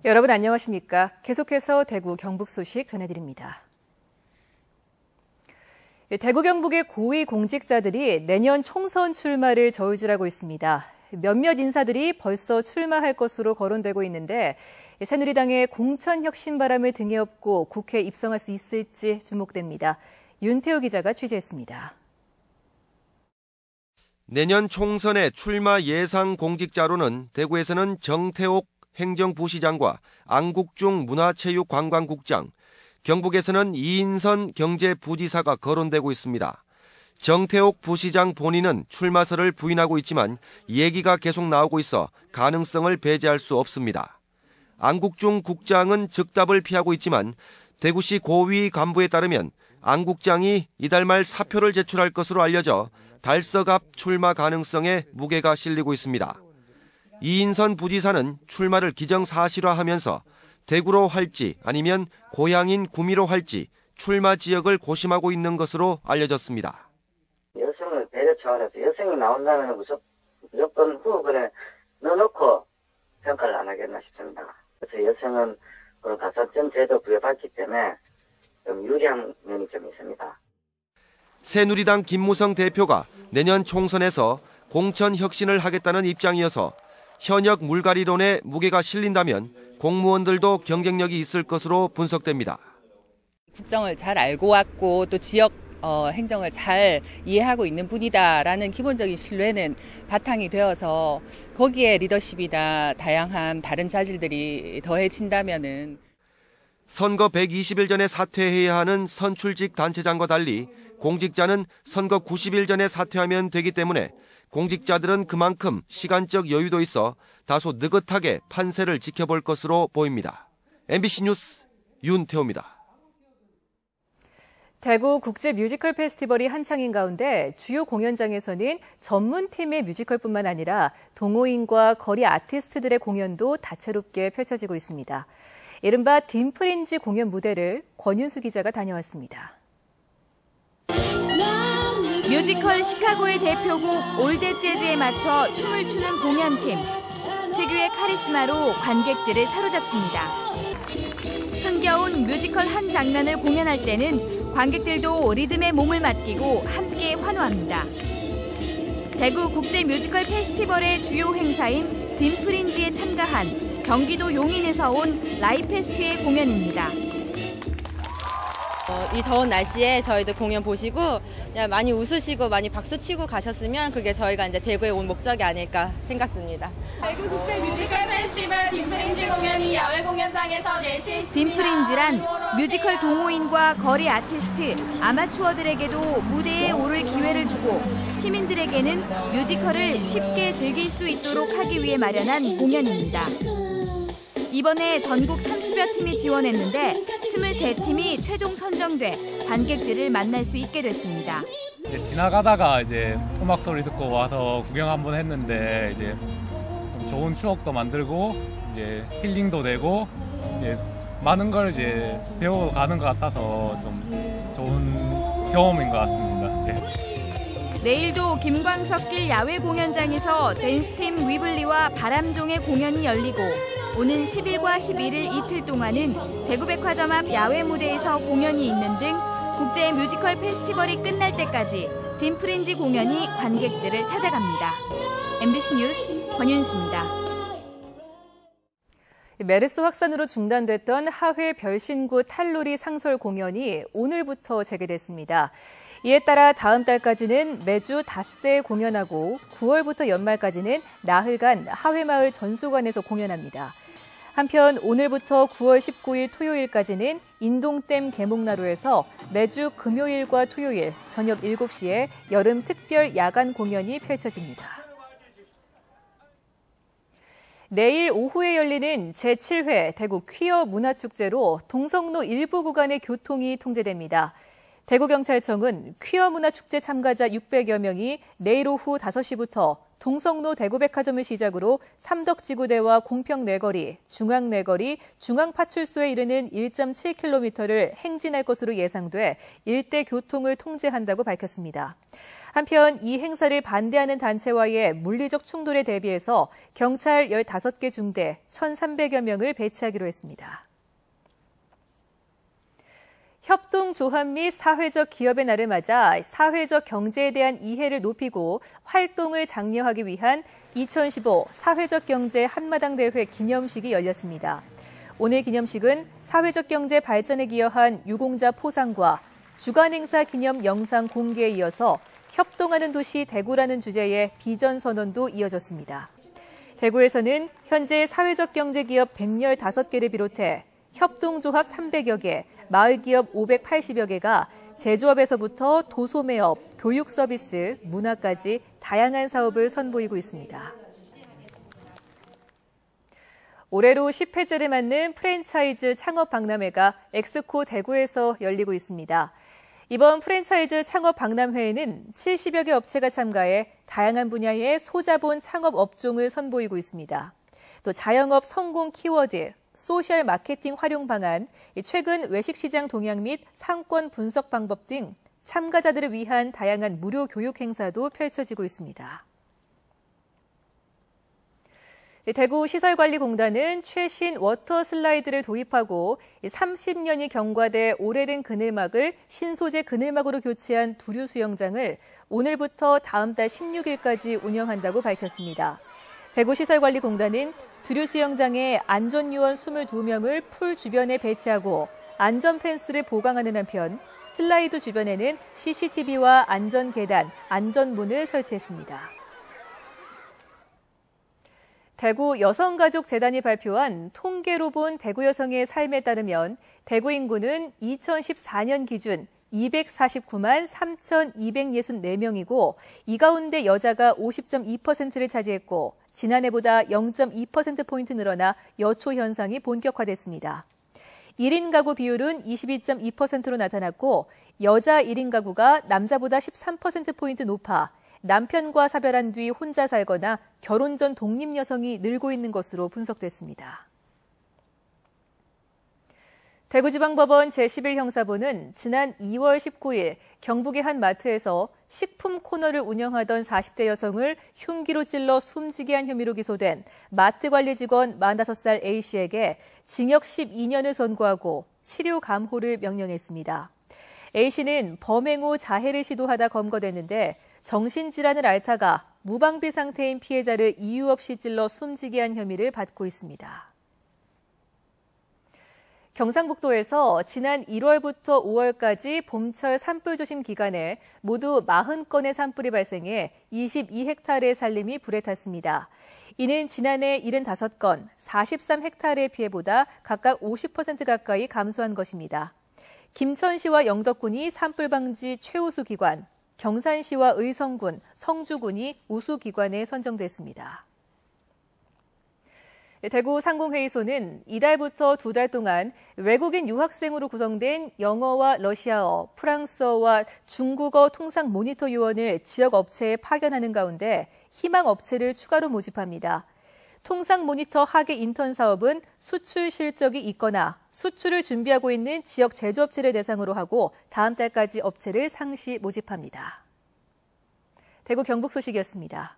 여러분 안녕하십니까? 계속해서 대구 경북 소식 전해드립니다. 대구 경북의 고위 공직자들이 내년 총선 출마를 저울질하고 있습니다. 몇몇 인사들이 벌써 출마할 것으로 거론되고 있는데 새누리당의 공천 혁신 바람을 등에 업고 국회에 입성할 수 있을지 주목됩니다. 윤태호 기자가 취재했습니다. 내년 총선의 출마 예상 공직자로는 대구에서는 정태옥 행정부시장과 안국중 문화체육관광국장, 경북에서는 이인선 경제부지사가 거론되고 있습니다. 정태옥 부시장 본인은 출마설을 부인하고 있지만 얘기가 계속 나오고 있어 가능성을 배제할 수 없습니다. 안국중 국장은 즉답을 피하고 있지만 대구시 고위 간부에 따르면 안 국장이 이달 말 사표를 제출할 것으로 알려져 달서갑 출마 가능성에 무게가 실리고 있습니다. 이인선 부지사는 출마를 기정사실화하면서 대구로 할지 아니면 고향인 구미로 할지 출마 지역을 고심하고 있는 것으로 알려졌습니다. 여성을 배려 차원에서 여성이 나온다면 무조건 후보군에 넣어놓고 평가를 안 하겠나 싶습니다. 그래서 여성은 가산점 제도 부여받기 때문에 좀 유리한 면이 좀 있습니다. 새누리당 김무성 대표가 내년 총선에서 공천 혁신을 하겠다는 입장이어서 현역 물갈이론에 무게가 실린다면 공무원들도 경쟁력이 있을 것으로 분석됩니다. 국정을 잘 알고 왔고 또 지역 행정을 잘 이해하고 있는 분이다라는 기본적인 신뢰는 바탕이 되어서 거기에 리더십이나 다양한 다른 자질들이 더해진다면은 선거 120일 전에 사퇴해야 하는 선출직 단체장과 달리 공직자는 선거 90일 전에 사퇴하면 되기 때문에 공직자들은 그만큼 시간적 여유도 있어 다소 느긋하게 판세를 지켜볼 것으로 보입니다. MBC 뉴스 윤태호입니다. 대구 국제 뮤지컬 페스티벌이 한창인 가운데 주요 공연장에서는 전문팀의 뮤지컬뿐만 아니라 동호인과 거리 아티스트들의 공연도 다채롭게 펼쳐지고 있습니다. 이른바 딤프린지 공연 무대를 권윤수 기자가 다녀왔습니다. 뮤지컬 시카고의 대표곡 올댓 재즈에 맞춰 춤을 추는 공연팀. 특유의 카리스마로 관객들을 사로잡습니다. 흥겨운 뮤지컬 한 장면을 공연할 때는 관객들도 리듬에 몸을 맡기고 함께 환호합니다. 대구 국제 뮤지컬 페스티벌의 주요 행사인 딤프린지에 참가한 경기도 용인에서 온 라이페스트의 공연입니다. 이 더운 날씨에 저희도 공연 보시고 그냥 많이 웃으시고 많이 박수치고 가셨으면 그게 저희가 이제 대구에 온 목적이 아닐까 생각됩니다. 대구 국제 뮤지컬 페스티벌 딤프린지 공연이 야외 공연장에서 내시 딤프린지란 뮤지컬 동호인과 거리 아티스트, 아마추어들에게도 무대에 오를 기회를 주고 시민들에게는 뮤지컬을 쉽게 즐길 수 있도록 하기 위해 마련한 공연입니다. 이번에 전국 30여 팀이 지원했는데 23팀이 최종 선정돼 관객들을 만날 수 있게 됐습니다. 지나가다가 이제 음악 소리 듣고 와서 구경 한번 했는데 이제 좀 좋은 추억도 만들고 이제 힐링도 되고 이제 많은 걸 이제 배워가는 것 같아서 좀 좋은 경험인 것 같습니다. 네. 내일도 김광석길 야외 공연장에서 댄스팀 위블리와 바람종의 공연이 열리고 오는 10일과 11일 이틀 동안은 대구백화점 앞 야외 무대에서 공연이 있는 등 국제 뮤지컬 페스티벌이 끝날 때까지 딤프린지 공연이 관객들을 찾아갑니다. MBC 뉴스 권윤수입니다. 메르스 확산으로 중단됐던 하회 별신구 탈놀이 상설 공연이 오늘부터 재개됐습니다. 이에 따라 다음 달까지는 매주 닷새 공연하고 9월부터 연말까지는 나흘간 하회마을 전수관에서 공연합니다. 한편 오늘부터 9월 19일 토요일까지는 인동댐 개목나루에서 매주 금요일과 토요일 저녁 7시에 여름 특별 야간 공연이 펼쳐집니다. 내일 오후에 열리는 제7회 대구 퀴어 문화축제로 동성로 일부 구간의 교통이 통제됩니다. 대구경찰청은 퀴어 문화축제 참가자 600여 명이 내일 오후 5시부터 동성로 대구백화점을 시작으로 삼덕지구대와 공평내거리, 중앙내거리, 중앙파출소에 이르는 1.7km를 행진할 것으로 예상돼 일대 교통을 통제한다고 밝혔습니다. 한편 이 행사를 반대하는 단체와의 물리적 충돌에 대비해서 경찰 15개 중대 1,300여 명을 배치하기로 했습니다. 협동조합 및 사회적 기업의 날을 맞아 사회적 경제에 대한 이해를 높이고 활동을 장려하기 위한 2015 사회적 경제 한마당 대회 기념식이 열렸습니다. 오늘 기념식은 사회적 경제 발전에 기여한 유공자 포상과 주간 행사 기념 영상 공개에 이어서 협동하는 도시 대구라는 주제의 비전 선언도 이어졌습니다. 대구에서는 현재 사회적 경제 기업 115개를 비롯해 협동조합 300여 개, 마을기업 580여 개가 제조업에서부터 도소매업, 교육 서비스, 문화까지 다양한 사업을 선보이고 있습니다. 올해로 10회째를 맞는 프랜차이즈 창업 박람회가 엑스코 대구에서 열리고 있습니다. 이번 프랜차이즈 창업 박람회에는 70여 개 업체가 참가해 다양한 분야의 소자본 창업 업종을 선보이고 있습니다. 또 자영업 성공 키워드, 소셜 마케팅 활용 방안, 최근 외식시장 동향 및 상권 분석 방법 등 참가자들을 위한 다양한 무료 교육 행사도 펼쳐지고 있습니다. 대구시설관리공단은 최신 워터 슬라이드를 도입하고 30년이 경과돼 오래된 그늘막을 신소재 그늘막으로 교체한 두류 수영장을 오늘부터 다음 달 16일까지 운영한다고 밝혔습니다. 대구시설관리공단은 두류 수영장에 안전요원 22명을 풀 주변에 배치하고 안전 펜스를 보강하는 한편 슬라이드 주변에는 CCTV와 안전 계단, 안전문을 설치했습니다. 대구 여성가족재단이 발표한 통계로 본 대구 여성의 삶에 따르면 대구 인구는 2014년 기준 249만 3,264명이고 이 가운데 여자가 50.2%를 차지했고 지난해보다 0.2%포인트 늘어나 여초 현상이 본격화됐습니다. 1인 가구 비율은 22.2%로 나타났고 여자 1인 가구가 남자보다 13%포인트 높아 남편과 사별한 뒤 혼자 살거나 결혼 전 독립 여성이 늘고 있는 것으로 분석됐습니다. 대구지방법원 제11형사부는 지난 2월 19일 경북의 한 마트에서 식품 코너를 운영하던 40대 여성을 흉기로 찔러 숨지게 한 혐의로 기소된 마트 관리 직원 45살 A씨에게 징역 12년을 선고하고 치료 감호를 명령했습니다. A씨는 범행 후 자해를 시도하다 검거됐는데 정신질환을 앓다가 무방비 상태인 피해자를 이유 없이 찔러 숨지게 한 혐의를 받고 있습니다. 경상북도에서 지난 1월부터 5월까지 봄철 산불 조심 기간에 모두 40건의 산불이 발생해 22헥타르의 산림이 불에 탔습니다. 이는 지난해 75건, 43헥타르의 피해보다 각각 50% 가까이 감소한 것입니다. 김천시와 영덕군이 산불 방지 최우수 기관, 경산시와 의성군, 성주군이 우수 기관에 선정됐습니다. 대구 상공회의소는 이달부터 2달 동안 외국인 유학생으로 구성된 영어와 러시아어, 프랑스어와 중국어 통상 모니터 요원을 지역 업체에 파견하는 가운데 희망 업체를 추가로 모집합니다. 통상 모니터 학예 인턴 사업은 수출 실적이 있거나 수출을 준비하고 있는 지역 제조업체를 대상으로 하고 다음 달까지 업체를 상시 모집합니다. 대구 경북 소식이었습니다.